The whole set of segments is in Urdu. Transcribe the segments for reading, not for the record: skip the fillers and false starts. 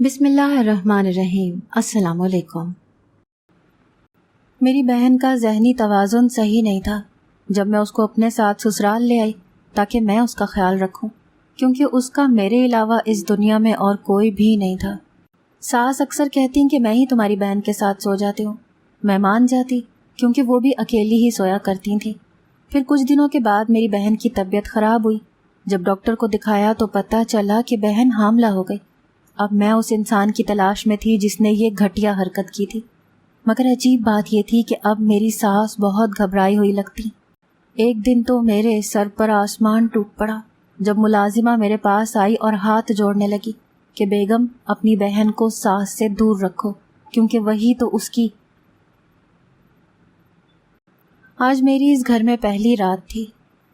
بسم اللہ الرحمن الرحیم۔ السلام علیکم۔ میری بہن کا ذہنی توازن صحیح نہیں تھا جب میں اس کو اپنے ساتھ سسرال لے آئی تاکہ میں اس کا خیال رکھوں، کیونکہ اس کا میرے علاوہ اس دنیا میں اور کوئی بھی نہیں تھا۔ ساس اکثر کہتی کہ میں ہی تمہاری بہن کے ساتھ سو جاتی ہوں۔ میں مان جاتی کیونکہ وہ بھی اکیلی ہی سویا کرتی تھیں۔ پھر کچھ دنوں کے بعد میری بہن کی طبیعت خراب ہوئی۔ جب ڈاکٹر کو دکھایا تو پتہ چلا کہ بہن حاملہ ہو گئی۔ اب میں اس انسان کی تلاش میں تھی جس نے یہ گھٹیا حرکت کی تھی، مگر عجیب بات یہ تھی کہ اب میری ساس بہت گھبرائی ہوئی لگتی۔ ایک دن تو میرے سر پر آسمان ٹوٹ پڑا جب ملازمہ میرے پاس آئی اور ہاتھ جوڑنے لگی کہ بیگم اپنی بہن کو ساس سے دور رکھو، کیونکہ وہی تو اس کی۔ آج میری اس گھر میں پہلی رات تھی۔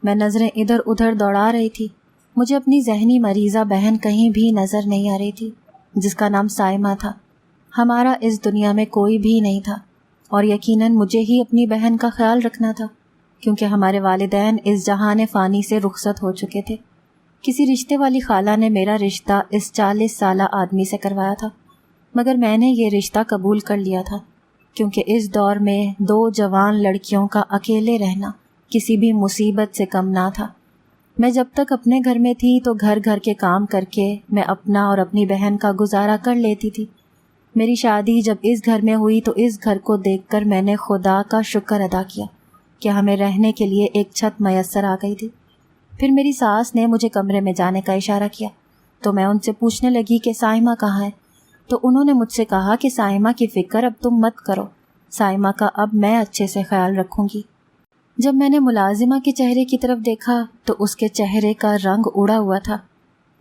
میں نظریں ادھر ادھر دوڑا رہی تھی۔ مجھے اپنی ذہنی مریضہ بہن کہیں بھی نظر نہیں آ رہی تھی، جس کا نام سائمہ تھا۔ ہمارا اس دنیا میں کوئی بھی نہیں تھا اور یقیناً مجھے ہی اپنی بہن کا خیال رکھنا تھا، کیونکہ ہمارے والدین اس جہان فانی سے رخصت ہو چکے تھے۔ کسی رشتے والی خالہ نے میرا رشتہ اس 40 سالہ آدمی سے کروایا تھا، مگر میں نے یہ رشتہ قبول کر لیا تھا، کیونکہ اس دور میں 2 جوان لڑکیوں کا اکیلے رہنا کسی بھی مصیبت سے کم نہ تھا۔ میں جب تک اپنے گھر میں تھی تو گھر کے کام کر کے میں اپنا اور اپنی بہن کا گزارا کر لیتی تھی۔ میری شادی جب اس گھر میں ہوئی تو اس گھر کو دیکھ کر میں نے خدا کا شکر ادا کیا کہ ہمیں رہنے کے لیے ایک چھت میسر آ گئی تھی۔ پھر میری ساس نے مجھے کمرے میں جانے کا اشارہ کیا تو میں ان سے پوچھنے لگی کہ سائمہ کہاں ہے، تو انہوں نے مجھ سے کہا کہ سائمہ کی فکر اب تم مت کرو، سائمہ کا اب میں اچھے سے خیال رکھوں گی۔ جب میں نے ملازمہ کے چہرے کی طرف دیکھا تو اس کے چہرے کا رنگ اڑا ہوا تھا۔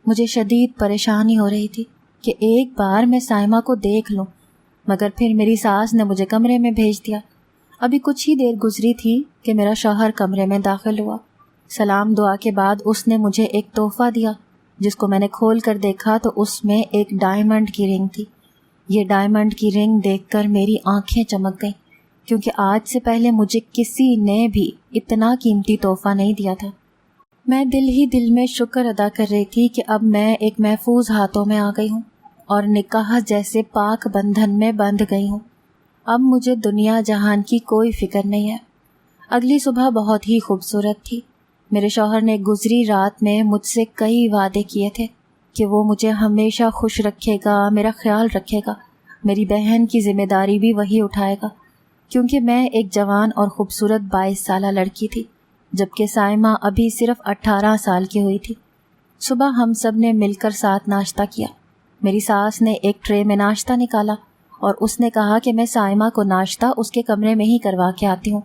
مجھے شدید پریشانی ہو رہی تھی کہ ایک بار میں سائمہ کو دیکھ لوں، مگر پھر میری ساس نے مجھے کمرے میں بھیج دیا۔ ابھی کچھ ہی دیر گزری تھی کہ میرا شوہر کمرے میں داخل ہوا۔ سلام دعا کے بعد اس نے مجھے ایک تحفہ دیا، جس کو میں نے کھول کر دیکھا تو اس میں ایک ڈائمنڈ کی رنگ تھی۔ یہ ڈائمنڈ کی رنگ دیکھ کر میری آنکھیں چمک گئیں، کیونکہ آج سے پہلے مجھے کسی نے بھی اتنا قیمتی تحفہ نہیں دیا تھا۔ میں دل ہی دل میں شکر ادا کر رہی تھی کہ اب میں ایک محفوظ ہاتھوں میں آ گئی ہوں اور نکاح جیسے پاک بندھن میں بندھ گئی ہوں۔ اب مجھے دنیا جہان کی کوئی فکر نہیں ہے۔ اگلی صبح بہت ہی خوبصورت تھی۔ میرے شوہر نے گزری رات میں مجھ سے کئی وعدے کیے تھے کہ وہ مجھے ہمیشہ خوش رکھے گا، میرا خیال رکھے گا، میری بہن کی ذمہ داری بھی وہی اٹھائے گا، کیونکہ میں ایک جوان اور خوبصورت 22 سالہ لڑکی تھی، جبکہ سائمہ ابھی صرف 18 سال کی ہوئی تھی۔ صبح ہم سب نے مل کر ساتھ ناشتہ کیا۔ میری ساس نے ایک ٹرے میں ناشتہ نکالا اور اس نے کہا کہ میں سائمہ کو ناشتہ اس کے کمرے میں ہی کروا کے آتی ہوں۔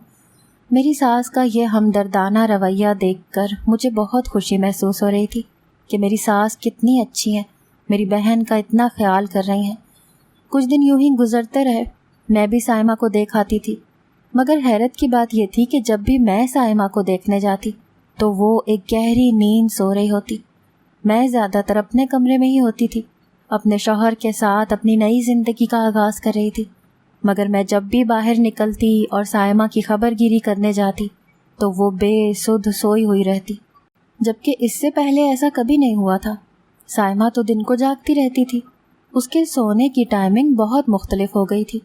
میری ساس کا یہ ہمدردانہ رویہ دیکھ کر مجھے بہت خوشی محسوس ہو رہی تھی کہ میری ساس کتنی اچھی ہیں، میری بہن کا اتنا خیال کر رہی ہیں۔ کچھ دن یوں ہی گزرتے رہے، میں بھی سائمہ کو دیکھ آتی تھی، مگر حیرت کی بات یہ تھی کہ جب بھی میں سائمہ کو دیکھنے جاتی تو وہ ایک گہری نیند سو رہی ہوتی۔ میں زیادہ تر اپنے کمرے میں ہی ہوتی تھی، اپنے شوہر کے ساتھ اپنی نئی زندگی کا آغاز کر رہی تھی، مگر میں جب بھی باہر نکلتی اور سائمہ کی خبر گیری کرنے جاتی تو وہ بے سدھ سوئی ہوئی رہتی، جبکہ اس سے پہلے ایسا کبھی نہیں ہوا تھا۔ سائمہ تو دن کو جاگتی رہتی تھی، اس کے سونے کی ٹائمنگ بہت مختلف ہو گئی تھی۔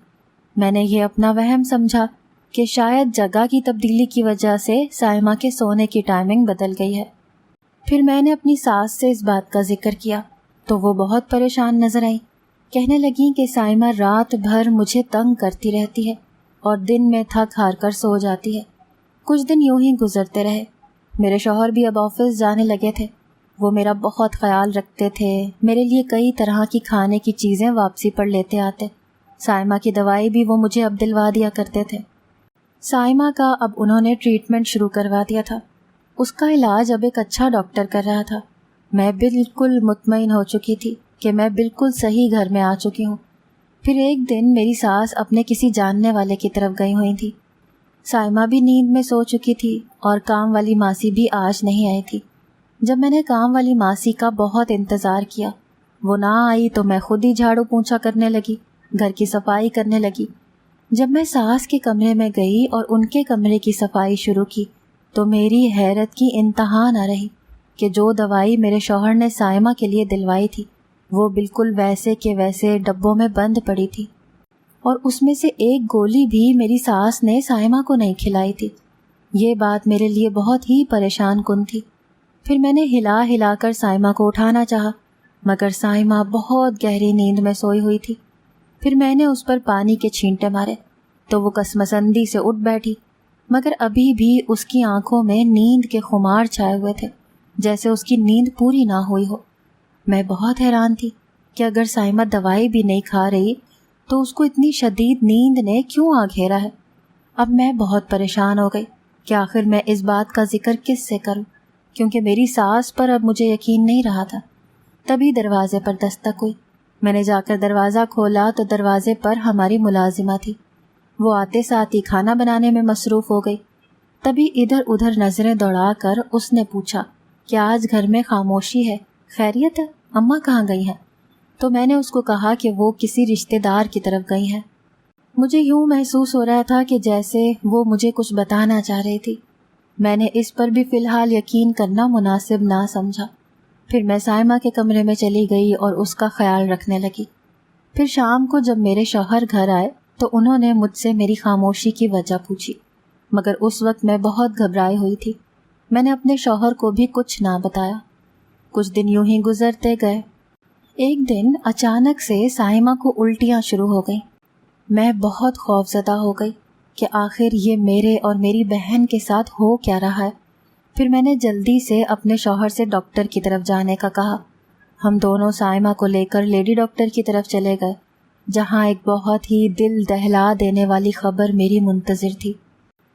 میں نے یہ اپنا وہم سمجھا کہ شاید جگہ کی تبدیلی کی وجہ سے سائمہ کے سونے کی ٹائمنگ بدل گئی ہے۔ پھر میں نے اپنی ساس سے اس بات کا ذکر کیا تو وہ بہت پریشان نظر آئی، کہنے لگیں کہ سائمہ رات بھر مجھے تنگ کرتی رہتی ہے اور دن میں تھک ہار کر سو جاتی ہے۔ کچھ دن یوں ہی گزرتے رہے۔ میرے شوہر بھی اب آفس جانے لگے تھے۔ وہ میرا بہت خیال رکھتے تھے، میرے لیے کئی طرح کی کھانے کی چیزیں واپسی پر لیتے آتے۔ سائمہ کی دوائی بھی وہ مجھے اب دلوا دیا کرتے تھے۔ سائمہ کا اب انہوں نے ٹریٹمنٹ شروع کروا دیا تھا۔ اس کا علاج اب ایک اچھا ڈاکٹر کر رہا تھا۔ میں بالکل مطمئن ہو چکی تھی کہ میں بالکل صحیح گھر میں آ چکی ہوں۔ پھر ایک دن میری ساس اپنے کسی جاننے والے کی طرف گئی ہوئی تھی۔ سائمہ بھی نیند میں سو چکی تھی اور کام والی ماسی بھی آج نہیں آئی تھی۔ جب میں نے کام والی ماسی کا بہت انتظار کیا، وہ نہ آئی تو میں خود ہی جھاڑو پونچھا کرنے لگی، گھر کی صفائی کرنے لگی۔ جب میں ساس کے کمرے میں گئی اور ان کے کمرے کی صفائی شروع کی تو میری حیرت کی انتہا نہ رہی کہ جو دوائی میرے شوہر نے سائمہ کے لیے دلوائی تھی وہ بالکل ویسے کے ویسے ڈبوں میں بند پڑی تھی، اور اس میں سے ایک گولی بھی میری ساس نے سائمہ کو نہیں کھلائی تھی۔ یہ بات میرے لیے بہت ہی پریشان کن تھی۔ پھر میں نے ہلا ہلا کر سائمہ کو اٹھانا چاہا، مگر سائمہ بہت گہری نیند میں سوئی ہوئی تھی۔ پھر میں نے اس پر پانی کے چھینٹے مارے تو وہ قسمسندی سے اٹھ بیٹھی، مگر ابھی بھی اس کی آنکھوں میں نیند کے خمار چھائے ہوئے تھے، جیسے اس کی نیند پوری نہ ہوئی ہو۔ میں بہت حیران تھی کہ اگر سائمہ دوائی بھی نہیں کھا رہی تو اس کو اتنی شدید نیند نے کیوں آ گھیرا ہے۔ اب میں بہت پریشان ہو گئی کہ آخر میں اس بات کا ذکر کس سے کروں، کیونکہ میری ساس پر اب مجھے یقین نہیں رہا تھا۔ تبھی دروازے پر دستک ہوئی۔ میں نے جا کر دروازہ کھولا تو دروازے پر ہماری ملازمہ تھی۔ وہ آتے ساتھ ہی کھانا بنانے میں مصروف ہو گئی۔ تبھی ادھر ادھر نظریں دوڑا کر اس نے پوچھا کہ آج گھر میں خاموشی ہے، خیریت ہے، اماں کہاں گئی ہیں؟ تو میں نے اس کو کہا کہ وہ کسی رشتہ دار کی طرف گئی ہیں۔ مجھے یوں محسوس ہو رہا تھا کہ جیسے وہ مجھے کچھ بتانا چاہ رہی تھی۔ میں نے اس پر بھی فی الحال یقین کرنا مناسب نہ سمجھا۔ پھر میں سائمہ کے کمرے میں چلی گئی اور اس کا خیال رکھنے لگی۔ پھر شام کو جب میرے شوہر گھر آئے تو انہوں نے مجھ سے میری خاموشی کی وجہ پوچھی، مگر اس وقت میں بہت گھبرائی ہوئی تھی۔ میں نے اپنے شوہر کو بھی کچھ نہ بتایا۔ کچھ دن یوں ہی گزرتے گئے۔ ایک دن اچانک سے سائمہ کو الٹیاں شروع ہو گئیں۔ میں بہت خوفزدہ ہو گئی کہ آخر یہ میرے اور میری بہن کے ساتھ ہو کیا رہا ہے۔ پھر میں نے جلدی سے اپنے شوہر سے ڈاکٹر کی طرف جانے کا کہا۔ ہم دونوں سائمہ کو لے کر لیڈی ڈاکٹر کی طرف چلے گئے، جہاں ایک بہت ہی دل دہلا دینے والی خبر میری منتظر تھی۔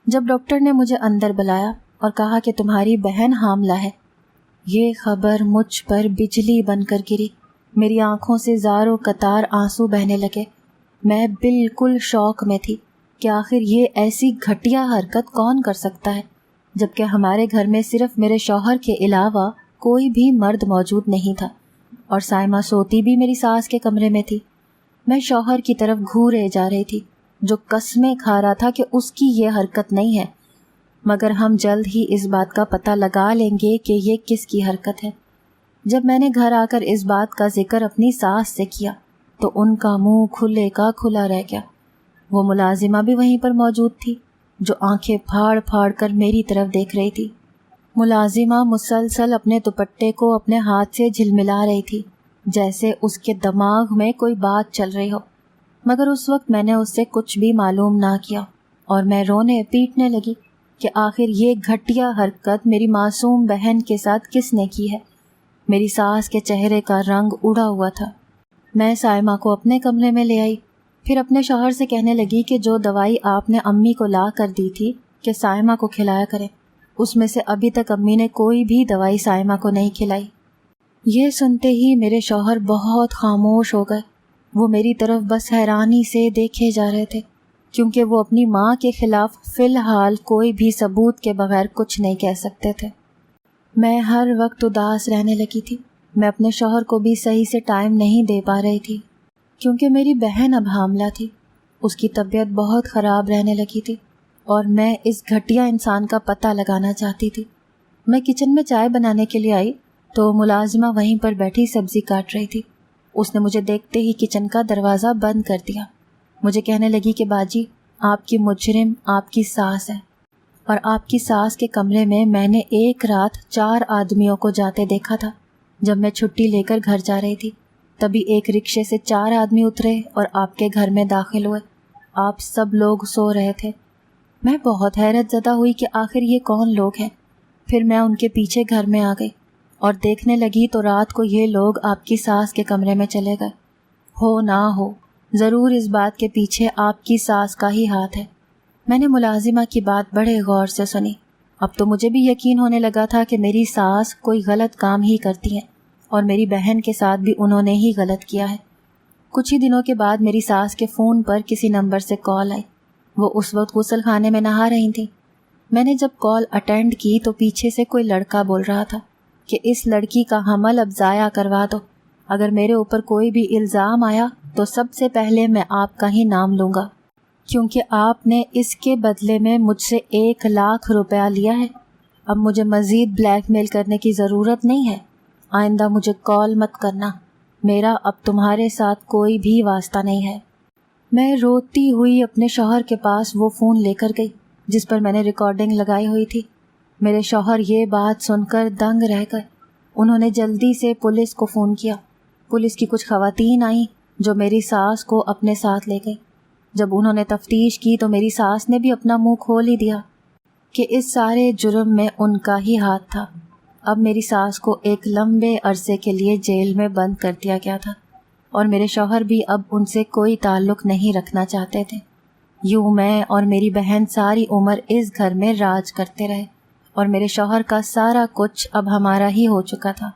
جب ڈاکٹر نے مجھے اندر بلایا اور کہا کہ تمہاری بہن حاملہ ہے، یہ خبر مجھ پر بجلی بن کر گری۔ میری آنکھوں سے زاروں قطار آنسو بہنے لگے۔ میں بالکل شوق میں تھی کہ آخر یہ ایسی گھٹیا حرکت کون کر سکتا ہے، جبکہ ہمارے گھر میں صرف میرے شوہر کے علاوہ کوئی بھی مرد موجود نہیں تھا، اور سائمہ سوتی بھی میری ساس کے کمرے میں تھی۔ میں شوہر کی طرف گھورے جا رہی تھی، جو قسمیں کھا رہا تھا کہ اس کی یہ حرکت نہیں ہے، مگر ہم جلد ہی اس بات کا پتہ لگا لیں گے کہ یہ کس کی حرکت ہے۔ جب میں نے گھر آ کر اس بات کا ذکر اپنی ساس سے کیا تو ان کا منہ کھلے کا کھلا رہ گیا۔ وہ ملازمہ بھی وہیں پر موجود تھی، جو آنکھیں پھاڑ پھاڑ کر میری طرف دیکھ رہی تھی۔ ملازمہ مسلسل اپنے دوپٹے کو اپنے ہاتھ سے جھلملا رہی تھی، جیسے اس کے دماغ میں کوئی بات چل رہی ہو، مگر اس وقت میں نے اس سے کچھ بھی معلوم نہ کیا، اور میں رونے پیٹنے لگی کہ آخر یہ گھٹیا حرکت میری معصوم بہن کے ساتھ کس نے کی ہے۔ میری ساس کے چہرے کا رنگ اڑا ہوا تھا۔ میں سائمہ کو اپنے کمرے میں لے آئی، پھر اپنے شوہر سے کہنے لگی کہ جو دوائی آپ نے امی کو لا کر دی تھی کہ سائمہ کو کھلایا کریں، اس میں سے ابھی تک امی نے کوئی بھی دوائی سائمہ کو نہیں کھلائی۔ یہ سنتے ہی میرے شوہر بہت خاموش ہو گئے۔ وہ میری طرف بس حیرانی سے دیکھے جا رہے تھے، کیونکہ وہ اپنی ماں کے خلاف فی الحال کوئی بھی ثبوت کے بغیر کچھ نہیں کہہ سکتے تھے۔ میں ہر وقت اداس رہنے لگی تھی۔ میں اپنے شوہر کو بھی صحیح سے ٹائم نہیں دے پا رہی تھی، کیونکہ میری بہن اب حاملہ تھی۔ اس کی طبیعت بہت خراب رہنے لگی تھی، اور میں اس گھٹیا انسان کا پتہ لگانا چاہتی تھی۔ میں کچن میں چائے بنانے کے لیے آئی تو ملازمہ وہیں پر بیٹھی سبزی کاٹ رہی تھی۔ اس نے مجھے دیکھتے ہی کچن کا دروازہ بند کر دیا۔ مجھے کہنے لگی کہ باجی، آپ کی مجرم آپ کی ساس ہے، اور آپ کی ساس کے کمرے میں نے ایک رات 4 آدمیوں کو جاتے دیکھا تھا۔ جب میں چھٹی لے کر گھر جا رہی تھی، تبھی ایک رکشے سے 4 آدمی اترے اور آپ کے گھر میں داخل ہوئے۔ آپ سب لوگ سو رہے تھے۔ میں بہت حیرت زدہ ہوئی کہ آخر یہ کون لوگ ہیں۔ پھر میں ان کے پیچھے گھر میں آ گئی اور دیکھنے لگی تو رات کو یہ لوگ آپ کی ساس کے کمرے میں چلے گئے۔ ہو نہ ہو، ضرور اس بات کے پیچھے آپ کی ساس کا ہی ہاتھ ہے۔ میں نے ملازمہ کی بات بڑے غور سے سنی۔ اب تو مجھے بھی یقین ہونے لگا تھا کہ میری ساس کوئی غلط کام ہی کرتی ہیں، اور میری بہن کے ساتھ بھی انہوں نے ہی غلط کیا ہے۔ کچھ ہی دنوں کے بعد میری ساس کے فون پر کسی نمبر سے کال آئی۔ وہ اس وقت غسل خانے میں نہا رہی تھیں۔ میں نے جب کال اٹینڈ کی تو پیچھے سے کوئی لڑکا بول رہا تھا کہ اس لڑکی کا حمل اب ضائع کروا دو۔ اگر میرے اوپر کوئی بھی الزام آیا تو سب سے پہلے میں آپ کا ہی نام لوں گا، کیونکہ آپ نے اس کے بدلے میں مجھ سے 1 لاکھ روپیہ لیا ہے۔ اب مجھے مزید بلیک میل کرنے کی ضرورت نہیں ہے۔ آئندہ مجھے کال مت کرنا۔ میرا اب تمہارے ساتھ کوئی بھی واسطہ نہیں ہے۔ میں روتی ہوئی اپنے شوہر کے پاس وہ فون لے کر گئی جس پر میں نے ریکارڈنگ لگائی ہوئی تھی۔ میرے شوہر یہ بات سن کر دنگ رہ گئے۔ انہوں نے جلدی سے پولیس کو فون کیا۔ پولیس کی کچھ خواتین آئیں جو میری ساس کو اپنے ساتھ لے گئی۔ جب انہوں نے تفتیش کی تو میری ساس نے بھی اپنا منہ کھول ہی دیا کہ اس سارے جرم میں ان کا ہی ہاتھ تھا۔ اب میری ساس کو ایک لمبے عرصے کے لیے جیل میں بند کر دیا گیا تھا اور میرے شوہر بھی اب ان سے کوئی تعلق نہیں رکھنا چاہتے تھے۔ یوں میں اور میری بہن ساری عمر اس گھر میں راج کرتے رہے اور میرے شوہر کا سارا کچھ اب ہمارا ہی ہو چکا تھا۔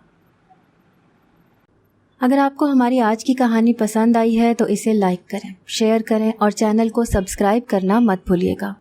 اگر آپ کو ہماری آج کی کہانی پسند آئی ہے تو اسے لائک کریں، شیئر کریں اور چینل کو سبسکرائب کرنا مت بھولیے گا۔